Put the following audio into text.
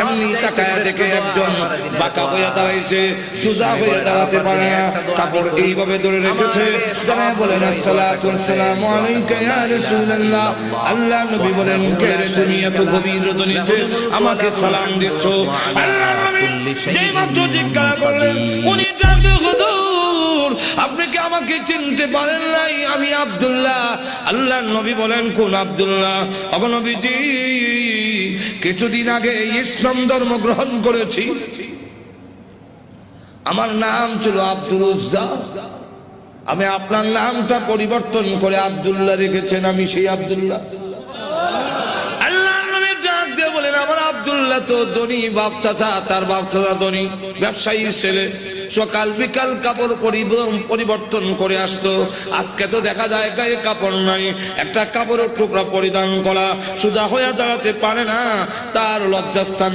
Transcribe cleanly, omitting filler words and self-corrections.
এমনি তাকায় দেখে একজন বাঁকা হয়ে দাঁড়াইছে, সোজা হয়ে দাঁড়াতে পারে না, কাপড় এইভাবে ধরে রেখেছে। দাঁড়ায় বলেন আসসালাতু ওয়াসসালামু আলাইকা ইয়া রাসূলুল্লাহ। আল্লাহ নবী বলেন, কে রে তুমি এত গভীর রজনীতে আমাকে সালাম দিচ্ছ? আল্লাহ নবী যেই মাত্র জিজ্ঞাসা করলেন, উনি ডাকতে, হুজুর আপনি কি আমাকে চিনতে পারেন নাই? আমি আব্দুল্লাহ। আল্লাহ নবী বলেন, কোন আব্দুল্লাহ? ওগো নবীজি, কিছুদিন আগে ইসলাম ধর্ম গ্রহণ করেছি, আমার নাম ছিল আব্দুল উজ্জা, আমি আপনার নামটা পরিবর্তন করে আব্দুল্লাহ রেখেছেন, আমি সেই আব্দুল্লাহ। আল্লাহ নবী ডাক দিয়ে বলেন, আমার আব্দুল্লাহ তো ধনী বাপ চাচা, তার বাপ চাচা ধনী ব্যবসায়ীর ছেলে, সকাল বিকাল কাপড় পরিবর্তন করে আসতো। আজকে তো দেখা যায় গায়ে কাপড় নাই, একটা কাপড়ের টুকরা পরিধান করা, সোজা হয়ে দাঁড়াতে পারে না, তার লজ্জাস্থান